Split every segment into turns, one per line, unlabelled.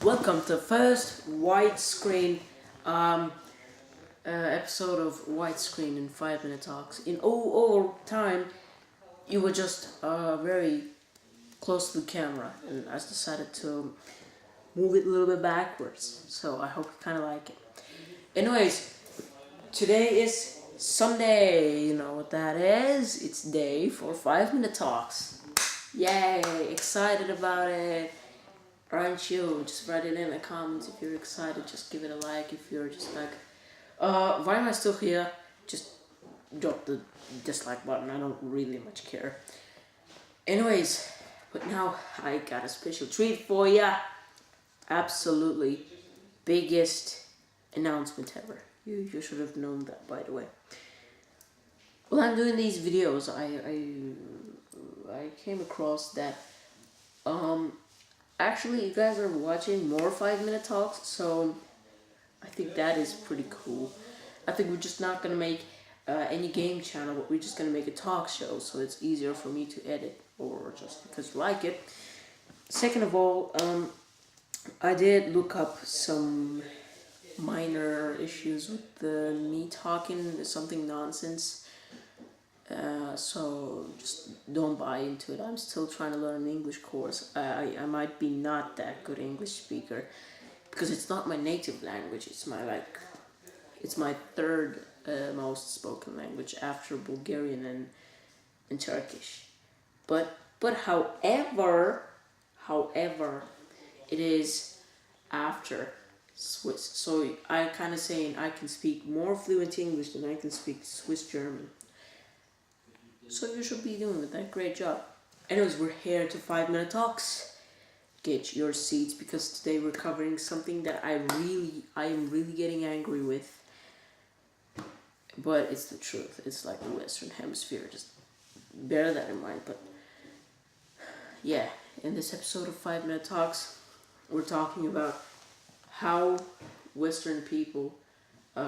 Welcome to the first widescreen episode of widescreen in 5-minute talks. In all time, you were just very close to the camera, and I decided to move it a little bit backwards. So I hope you kind of like it. Anyways, today is Sunday. You know what that is? It's day for 5-minute talks. Yay! Excited about it. Aren't you? Just write it in the comments if you're excited. Just give it a like if you're just like, why am I still here? Just drop the dislike button. I don't really much care. Anyways, but now I got a special treat for ya. Absolutely biggest announcement ever. You should have known that, by the way. While I'm doing these videos, I came across that actually, you guys are watching more 5-minute talks, so I think that is pretty cool. I think we're just not gonna make any game channel, but we're just gonna make a talk show, so it's easier for me to edit, or just because you like it. Second of all, I did look up some minor issues with me talking something nonsense. So just don't buy into it. I'm still trying to learn an English course. I might be not that good English speaker because it's not my native language. It's my third most spoken language after Bulgarian and Turkish. But however, it is after Swiss. So I kind of saying I can speak more fluent English than I can speak Swiss German. So you should be doing that. Great job. Anyways, we're here to 5-minute talks. Get your seats because today we're covering something that I am really getting angry with. But it's the truth. It's like the Western Hemisphere. Just bear that in mind. But yeah, in this episode of 5-minute talks, we're talking about how Western people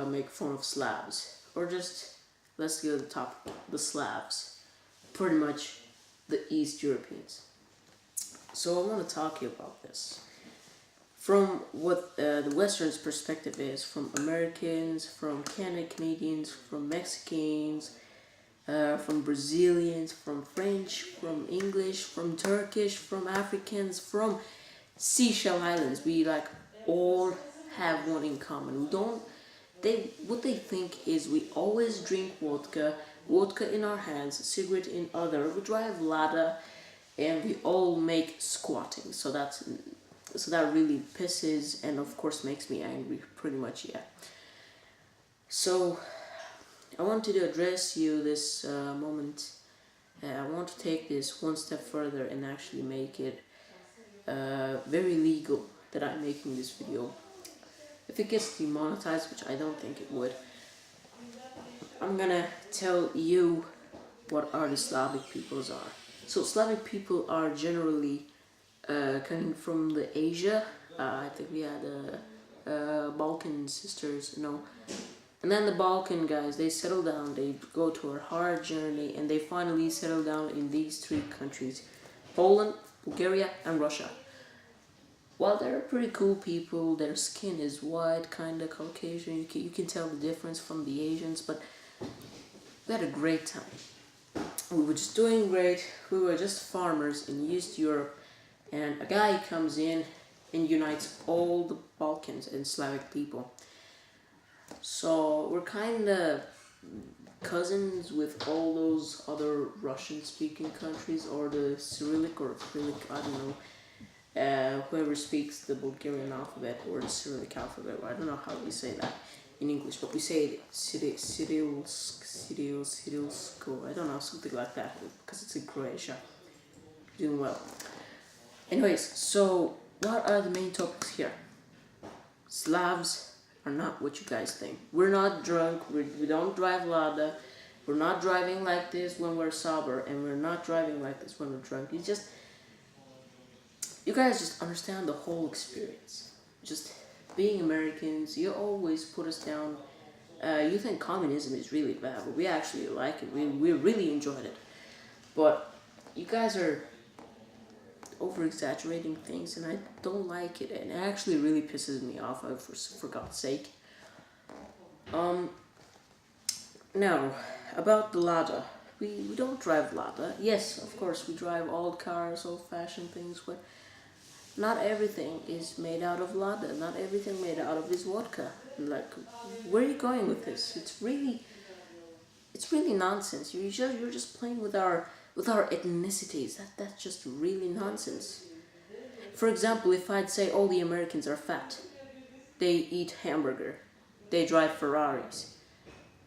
make fun of Slavs, or just let's go to the top, the Slavs. Pretty much the East Europeans. So I want to talk to you about this. From what the Western's perspective is, from Americans, from Canadians, from Mexicans, from Brazilians, from French, from English, from Turkish, from Africans, from Seychelles Islands. We all have one in common. What they think is we always drink vodka in our hands, cigarette in other, we drive Lada, and we all make squatting. So that really pisses and of course makes me angry, pretty much, yeah. So I wanted to address you this moment. I want to take this one step further and actually make it very legal that I'm making this video. If it gets demonetized, which I don't think it would, I'm gonna tell you what the Slavic peoples are. So Slavic people are generally coming from the Asia. I think we had Balkan sisters, and then the Balkan guys, they settle down, they go to a hard journey, and they finally settle down in these three countries: Poland, Bulgaria, and Russia. Well, they're pretty cool people. Their skin is white, kind of Caucasian. You can tell the difference from the Asians, but we had a great time. We were just doing great. We were just farmers in East Europe, and a guy comes in and unites all the Balkans and Slavic people. So we're kind of cousins with all those other Russian-speaking countries, or the Cyrillic or Cyrillic, I don't know. Whoever speaks the Bulgarian alphabet or the Cyrillic alphabet, I don't know how we say that in English, but we say it Cyrilsko, I don't know, something like that, because it's in Croatia. Doing well. Anyways, so what are the main topics here? Slavs are not what you guys think. We're not drunk, we don't drive Lada, we're not driving like this when we're sober, and we're not driving like this when we're drunk. You guys just understand the whole experience. Just being Americans, you always put us down. You think communism is really bad, but we actually like it. We really enjoyed it. But you guys are over exaggerating things, and I don't like it, and it actually really pisses me off. For God's sake. Now, about the Lada. We don't drive Lada. Yes, of course, we drive old cars, old-fashioned things, but not everything is made out of Lada. Not everything made out of this vodka. Like, where are you going with this? It's really nonsense. You're just playing with our ethnicities. That's just really nonsense. For example, if I'd say all the Americans are fat, they eat hamburger, they drive Ferraris,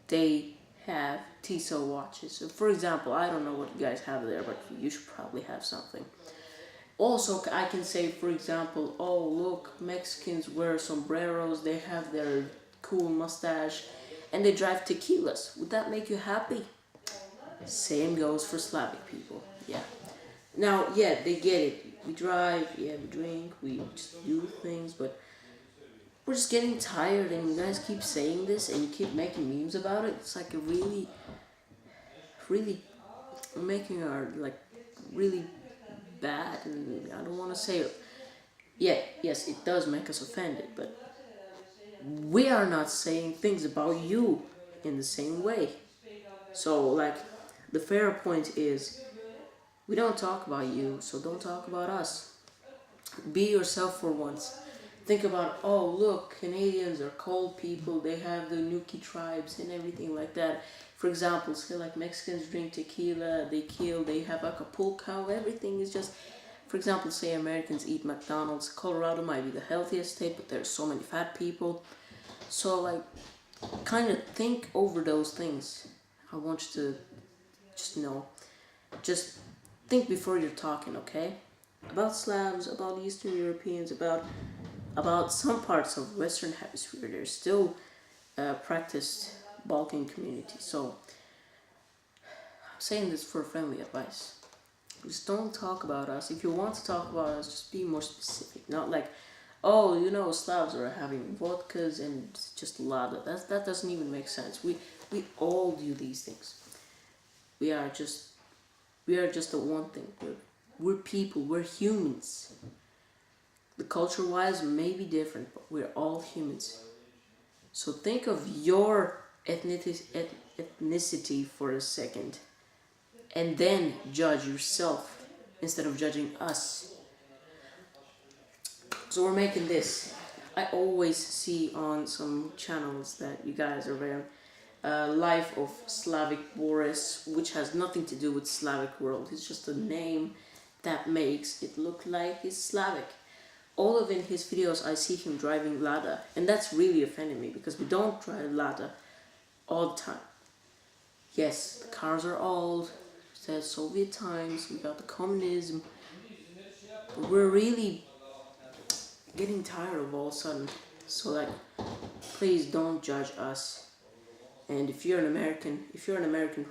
they have Tissot watches. So for example, I don't know what you guys have there, but you should probably have something. Also, I can say, for example, oh look, Mexicans wear sombreros, they have their cool mustache, and they drive tequilas. Would that make you happy? Same goes for Slavic people. Yeah. Now, yeah, they get it. We drive, yeah, we drink, we just do things, but we're just getting tired, and you guys keep saying this, and you keep making memes about it. It's like a really making our, like, really bad, and I don't want to say it. Yeah, yes, it does make us offended, but we are not saying things about you in the same way. So, like, the fair point is, we don't talk about you, so don't talk about us. Be yourself for once. Think about, oh look, Canadians are cold people, they have the Nuki tribes and everything like that. For example, say like Mexicans drink tequila, they kill, they have Acapulco, everything is just, for example, say Americans eat McDonald's. Colorado might be the healthiest state, but there's so many fat people. So like, kind of think over those things. I want you to just know, just think before you're talking, okay? About Slavs, about Eastern Europeans, about some parts of Western Hemisphere. There's still practiced Balkan community. So I'm saying this for friendly advice. Just don't talk about us. If you want to talk about us, just be more specific. Not like, oh, you know, Slavs are having vodkas and just Lada. That doesn't even make sense. We all do these things. We are just the one thing. We're people. We're humans. The culture-wise may be different, but we're all humans. So think of your ethnicity for a second, and then judge yourself instead of judging us. So we're making this. I always see on some channels that you guys are very Life of Slavic Boris, which has nothing to do with Slavic world. It's just a name that makes it look like it's Slavic. All of in his videos I see him driving Lada, and that's really offending me because we don't drive Lada all the time. Yes, the cars are old, there's Soviet times, we got the communism, but we're really getting tired of all of a sudden. So like, please don't judge us. And if you're an American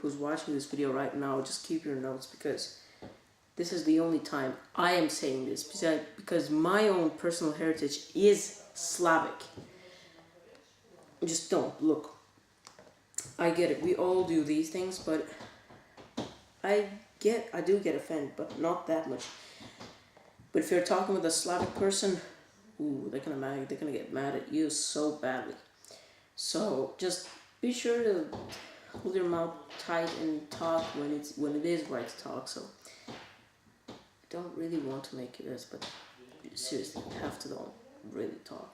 who's watching this video right now, just keep your notes, because this is the only time I am saying this, because my own personal heritage is Slavic. Just don't. Look, I get it. We all do these things, but I do get offended, but not that much. But if you're talking with a Slavic person, ooh, they're gonna get mad at you so badly. So just be sure to hold your mouth tight and talk when it is right to talk. So I don't really want to make it this, but seriously, you have to don't really talk.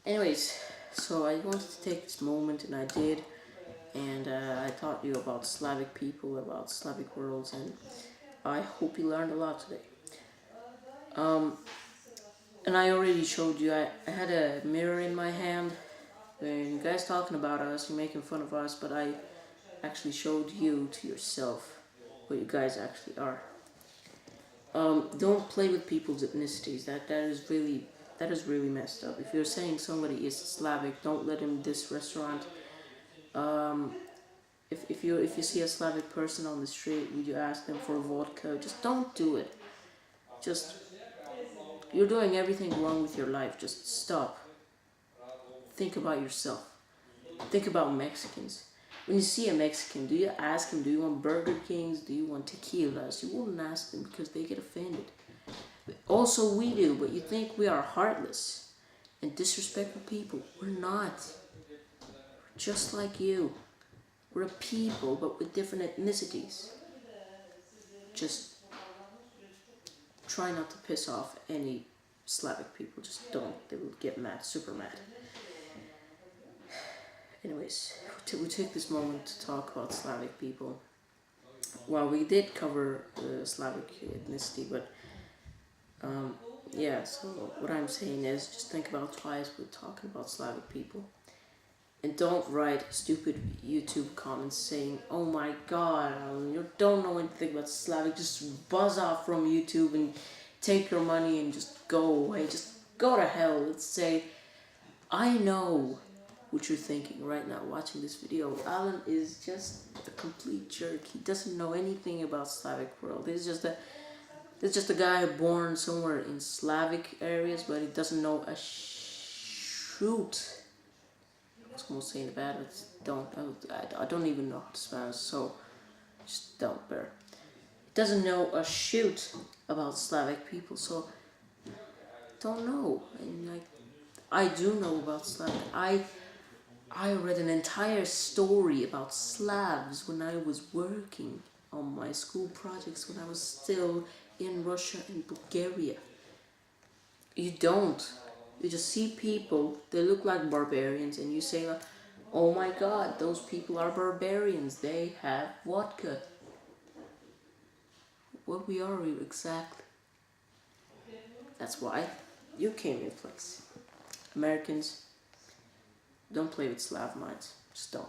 Anyways, so I wanted to take this moment, and I did, and I taught you about Slavic people, about Slavic worlds, and I hope you learned a lot today. And I already showed you, I had a mirror in my hand. When you guys talking about us, you're making fun of us, but I actually showed you to yourself what you guys actually are. Don't play with people's ethnicities. That is really messed up. If you're saying somebody is Slavic, don't let him this restaurant. If you see a Slavic person on the street, would you ask them for vodka? Just don't do it. You're doing everything wrong with your life. Just stop. Think about yourself. Think about Mexicans. When you see a Mexican, do you ask him, do you want Burger Kings? Do you want tequilas? You wouldn't ask them because they get offended. Also, we do, but you think we are heartless and disrespectful people. We're not. We're just like you. We're a people, but with different ethnicities. Just try not to piss off any Slavic people. Just don't. They will get mad, super mad. Anyways, we took this moment to talk about Slavic people. Well, we did cover Slavic ethnicity, but yeah, so what I'm saying is just think about twice when talking about Slavic people. And don't write stupid YouTube comments saying, oh my god, you don't know anything about Slavic, just buzz off from YouTube and take your money and just go away. Just go to hell. Let's say, I know what you're thinking right now watching this video. Alan is just a complete jerk. He doesn't know anything about Slavic world. He's just a guy born somewhere in Slavic areas, but he doesn't know a shoot. I was gonna say in the bad, but I don't even know how to Spanish, so just don't bear. He doesn't know a shoot about Slavic people, so don't know. And like, I do know about Slavic. I read an entire story about Slavs when I was working on my school projects when I was still in Russia and Bulgaria. You don't. You just see people, they look like barbarians, and you say, oh my god, those people are barbarians, they have vodka. What we are exactly. That's why you came in place. Americans, don't play with Slav minds. Just don't.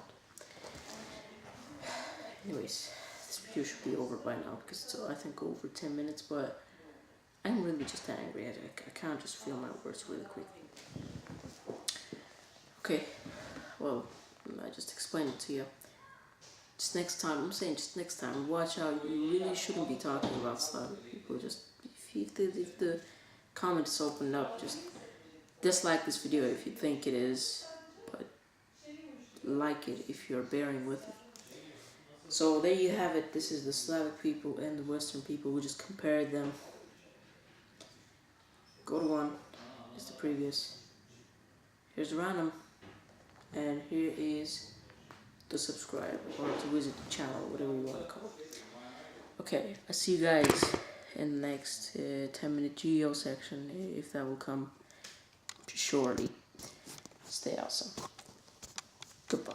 Anyways, this video should be over by now because it's, I think, over 10 minutes, but I'm really just angry. I can't just feel my words really quickly. Okay, well, I just explained it to you. Just next time, I'm saying just next time, watch out. You really shouldn't be talking about Slavic people. Just, if the comments open up, just dislike this video if you think it is, but like it if you're bearing with it. So there you have it. This is the Slavic people and the Western people. We just compared them. Go to one is the previous. Here's the random. And here is the subscribe or to visit the channel, whatever you want to call it. Okay, I see you guys in the next 10-minute Geo section, if that will come shortly. Stay awesome. Goodbye.